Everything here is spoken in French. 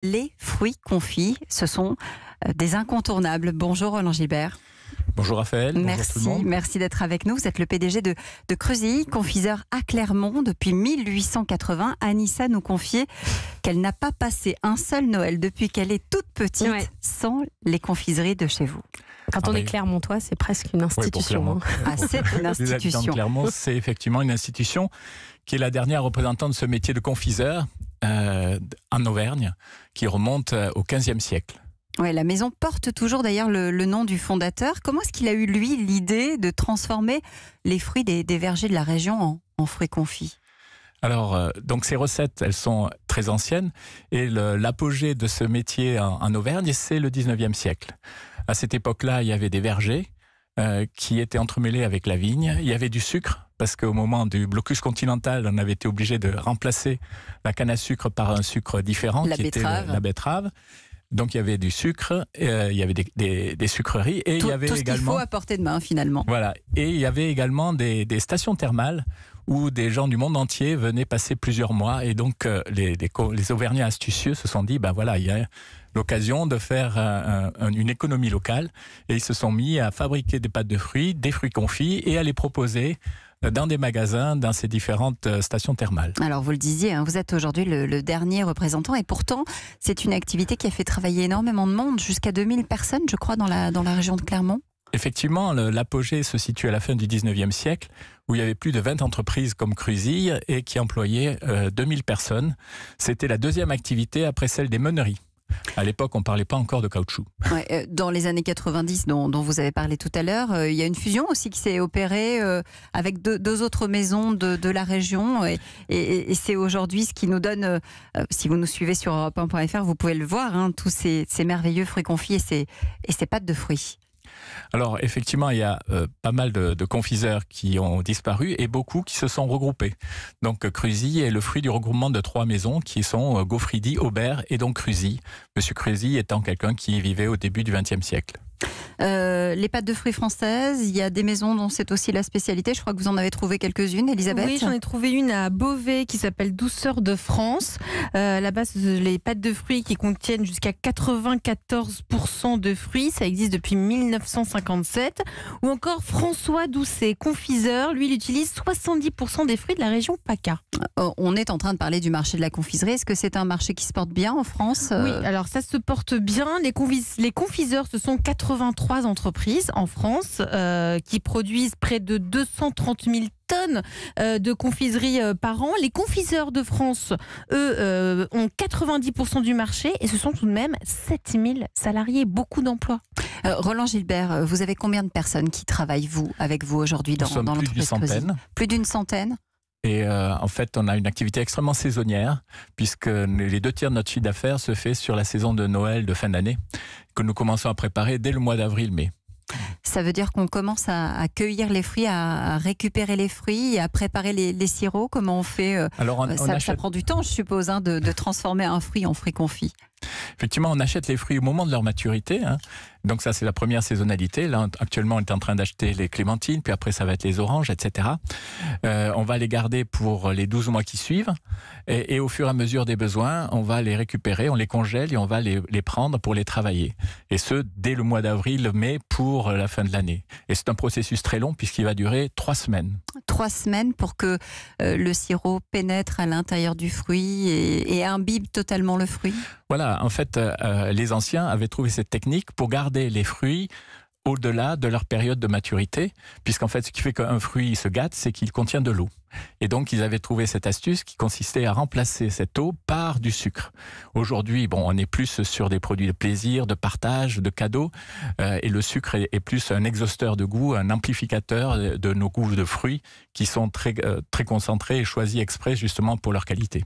Les fruits confits, ce sont des incontournables. Bonjour Roland Gilbert. Bonjour Raphaël, bonjour tout le monde. Merci d'être avec nous. Vous êtes le PDG de Creusilly, confiseur à Clermont depuis 1880. Anissa nous confiait qu'elle n'a pas passé un seul Noël depuis qu'elle est toute petite sans les confiseries de chez vous. Quand on est clermontois, c'est presque une institution. Ah, c'est une institution. Les habitants de Clermont, c'est effectivement une institution qui est la dernière représentante de ce métier de confiseur en Auvergne, qui remonte au XVe siècle. Ouais, la maison porte toujours d'ailleurs le nom du fondateur. Comment est-ce qu'il a eu, lui, l'idée de transformer les fruits des vergers de la région en fruits confits ? Alors, donc ces recettes, elles sont très anciennes et l'apogée de ce métier en Auvergne, c'est le 19e siècle. À cette époque-là, il y avait des vergers qui étaient entremêlés avec la vigne. Il y avait du sucre, parce qu'au moment du blocus continental, on avait été obligé de remplacer la canne à sucre par un sucre différent, était la betterave. Donc il y avait du sucre, il y avait des sucreries et il y avait tout ce également... qu'il faut à portée de main finalement. Voilà, et il y avait également des stations thermales où des gens du monde entier venaient passer plusieurs mois et donc les Auvergnats astucieux se sont dit, ben voilà, il y a l'occasion de faire une économie locale et ils se sont mis à fabriquer des pâtes de fruits, des fruits confits et à les proposer dans des magasins, dans ces différentes stations thermales. Alors vous le disiez, vous êtes aujourd'hui le dernier représentant et pourtant c'est une activité qui a fait travailler énormément de monde, jusqu'à 2000 personnes je crois dans la région de Clermont. Effectivement, l'apogée se situe à la fin du 19e siècle, où il y avait plus de 20 entreprises comme Creusilly et qui employaient 2000 personnes. C'était la deuxième activité après celle des meuneries. À l'époque, on ne parlait pas encore de caoutchouc. Ouais, dans les années 90, dont vous avez parlé tout à l'heure, il y a une fusion aussi qui s'est opérée avec deux autres maisons de la région. Et c'est aujourd'hui ce qui nous donne, si vous nous suivez sur Europe1.fr, vous pouvez le voir, tous ces merveilleux fruits confits et ces pâtes de fruits. Alors effectivement, il y a pas mal de confiseurs qui ont disparu et beaucoup qui se sont regroupés. Donc Creusilly est le fruit du regroupement de 3 maisons qui sont Gaufridi, Aubert et donc Creusilly. Monsieur Creusilly étant quelqu'un qui vivait au début du XXe siècle. Les pâtes de fruits françaises, il y a des maisons dont c'est aussi la spécialité. Je crois que vous en avez trouvé quelques-unes, Elisabeth. Oui, j'en ai trouvé une à Beauvais qui s'appelle Douceur de France. Là-bas, c'est les pâtes de fruits qui contiennent jusqu'à 94% de fruits. Ça existe depuis 1957. Ou encore François Doucet, confiseur. Lui, il utilise 70% des fruits de la région PACA. On est en train de parler du marché de la confiserie. Est-ce que c'est un marché qui se porte bien en France ? Oui, alors ça se porte bien. Les confiseurs, ce sont 83 entreprises en France qui produisent près de 230 000 tonnes de confiserie par an. Les confiseurs de France, eux, ont 90% du marché et ce sont tout de même 7000 salariés, beaucoup d'emplois. Roland Gilbert, vous avez combien de personnes qui travaillent avec vous aujourd'hui dans l'entreprise ? Plus d'une centaine. Plus d'une centaine ? Et en fait, on a une activité extrêmement saisonnière, puisque les 2 tiers de notre chiffre d'affaires se fait sur la saison de Noël de fin d'année, que nous commençons à préparer dès le mois d'avril-mai. Ça veut dire qu'on commence à cueillir les fruits, à récupérer les fruits, et à préparer les sirops. Comment on fait ? Alors ça prend du temps, je suppose, de transformer un fruit en fruit confit. Effectivement, on achète les fruits au moment de leur maturité. Donc ça, c'est la première saisonnalité. Là, actuellement, on est en train d'acheter les clémentines, puis après, ça va être les oranges, etc. On va les garder pour les 12 mois qui suivent. Et au fur et à mesure des besoins, on va les récupérer, on les congèle et on va les prendre pour les travailler. Et ce, dès le mois d'avril, mai, pour la fin de l'année. Et c'est un processus très long, puisqu'il va durer 3 semaines. 3 semaines pour que le sirop pénètre à l'intérieur du fruit et imbibe totalement le fruit. Voilà, en fait, les anciens avaient trouvé cette technique pour garder les fruits au-delà de leur période de maturité, puisqu'en fait, ce qui fait qu'un fruit se gâte, c'est qu'il contient de l'eau. Et donc, ils avaient trouvé cette astuce qui consistait à remplacer cette eau par du sucre. Aujourd'hui, on est plus sur des produits de plaisir, de partage, de cadeaux, et le sucre est plus un exhausteur de goût, un amplificateur de nos goûts de fruits qui sont très concentrés et choisis exprès justement pour leur qualité.